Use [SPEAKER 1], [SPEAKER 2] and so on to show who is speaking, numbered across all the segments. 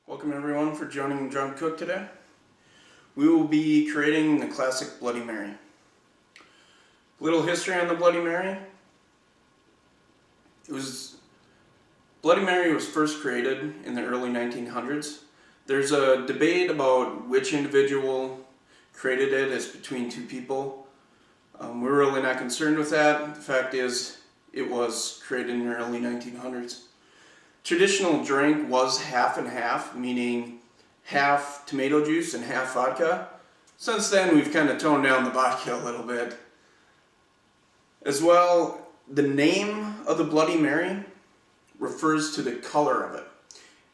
[SPEAKER 1] Welcome everyone for joining Drunk Cook today. We will be creating the classic Bloody Mary. Little history on the Bloody Mary. Bloody Mary was first created in the early 1900s. There's a debate about which individual created it. It's between two people. We're really not concerned with that. The fact is, it was created in the early 1900s. Traditional drink was half and half, meaning half tomato juice and half vodka. Since then, we've kind of toned down the vodka a little bit. As well, the name of the Bloody Mary refers to the color of it.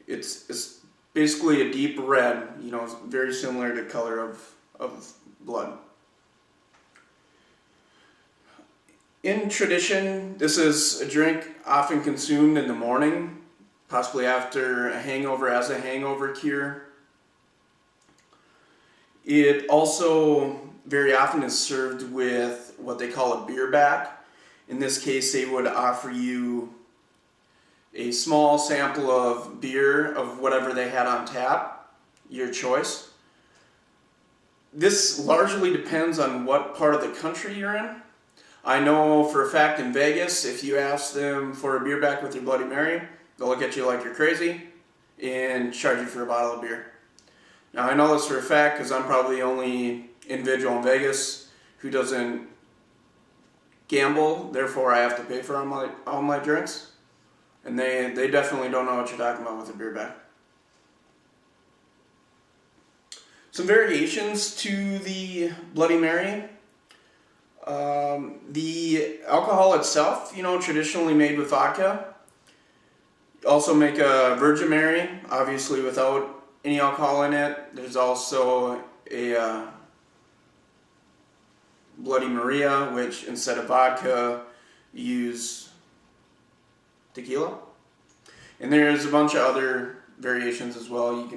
[SPEAKER 1] It's basically a deep red, very similar to the color of blood. In tradition, this is a drink often consumed in the morning, possibly after a hangover, as a hangover cure. It also very often is served with what they call a beer back. In this case, they would offer you a small sample of beer of whatever they had on tap, your choice. This largely depends on what part of the country you're in. I know for a fact in Vegas, if you ask them for a beer back with your Bloody Mary, they'll look at you like you're crazy and charge you for a bottle of beer. Now I know this for a fact because I'm probably the only individual in Vegas who doesn't gamble, therefore I have to pay for all my drinks. And they definitely don't know what you're talking about with a beer back. Some variations to the Bloody Mary. The alcohol itself, traditionally made with vodka. Also make a Virgin Mary, obviously without any alcohol in it. There's also a Bloody Maria, which instead of vodka, you use tequila. And there's a bunch of other variations as well.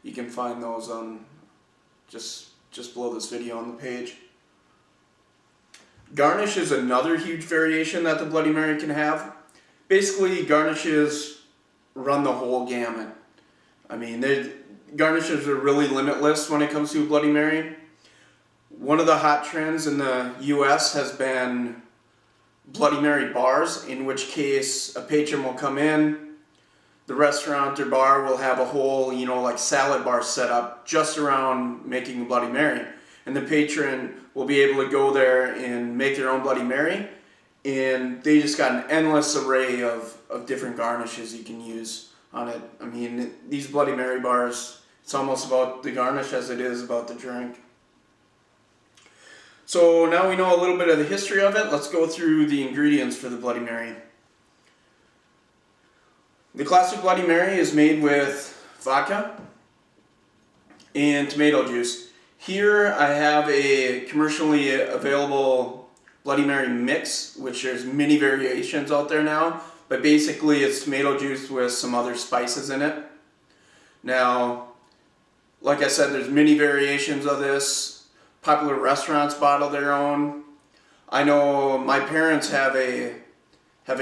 [SPEAKER 1] You can find those on just below this video on the page. Garnish is another huge variation that the Bloody Mary can have. Basically, garnishes run the whole gamut. I mean, garnishes are really limitless when it comes to a Bloody Mary. One of the hot trends in the US has been Bloody Mary bars, in which case a patron will come in, the restaurant or bar will have a whole, like salad bar set up just around making a Bloody Mary. And the patron will be able to go there and make their own Bloody Mary. And they just got an endless array of different garnishes you can use on it. I mean, these Bloody Mary bars, it's almost about the garnish as it is about the drink. So now we know a little bit of the history of it. Let's go through the ingredients for the Bloody Mary. The classic Bloody Mary is made with vodka and tomato juice. Here I have a commercially available Bloody Mary mix, which there's many variations out there now, but basically it's tomato juice with some other spices in it. Now, like I said, there's many variations of this. Popular restaurants bottle their own. I know my parents have a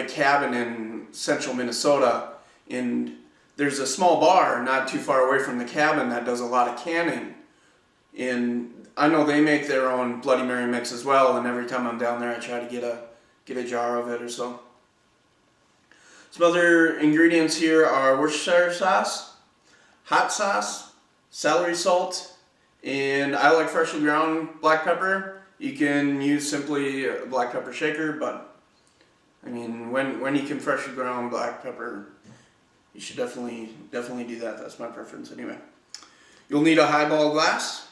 [SPEAKER 1] cabin in central Minnesota, and there's a small bar not too far away from the cabin that does a lot of canning. And I know they make their own Bloody Mary mix as well, and every time I'm down there I try to get a jar of it or so. Some other ingredients here are Worcestershire sauce, hot sauce, celery salt, and I like freshly ground black pepper. You can use simply a black pepper shaker, but I mean, when you can freshly ground black pepper, you should definitely do that. That's my preference anyway. You'll need a highball glass.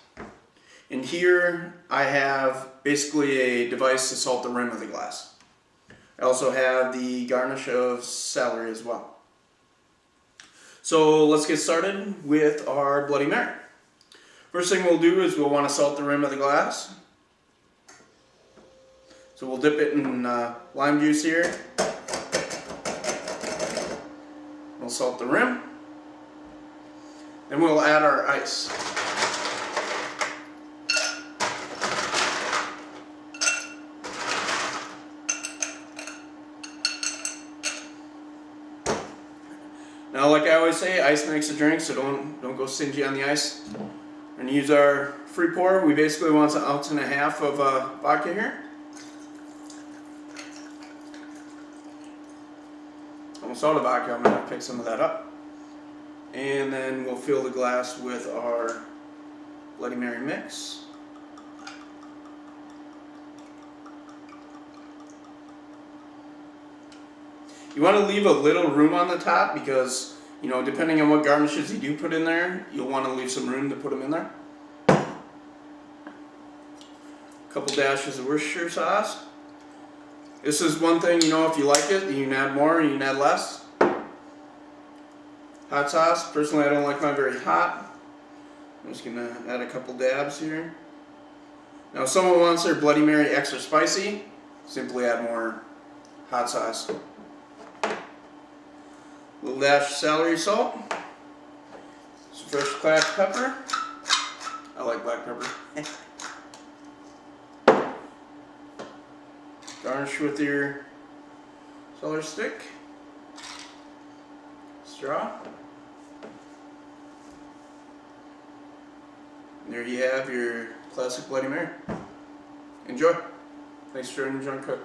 [SPEAKER 1] And here I have basically a device to salt the rim of the glass. I also have the garnish of celery as well. So let's get started with our Bloody Mary. First thing we'll do is we'll want to salt the rim of the glass. So we'll dip it in lime juice here. We'll salt the rim. Then we'll add our ice. Now, like I always say, ice makes a drink, so don't go stingy on the ice. We're gonna use our free pour. We basically want an ounce and a half of vodka here. Almost all the vodka. I'm gonna pick some of that up, and then we'll fill the glass with our Bloody Mary mix. You want to leave a little room on the top because, you know, depending on what garnishes you do put in there, you'll want to leave some room to put them in there. A couple dashes of Worcestershire sauce. This is one thing, you know, if you like it, you can add more, you can add less. Hot sauce. Personally, I don't like mine very hot. I'm just going to add a couple dabs here. Now, if someone wants their Bloody Mary extra spicy, simply add more hot sauce. A little dash of celery salt, some fresh black pepper. I like black pepper. Garnish with your celery stick, straw. And there you have your classic Bloody Mary. Enjoy. Thanks for joining John Cook.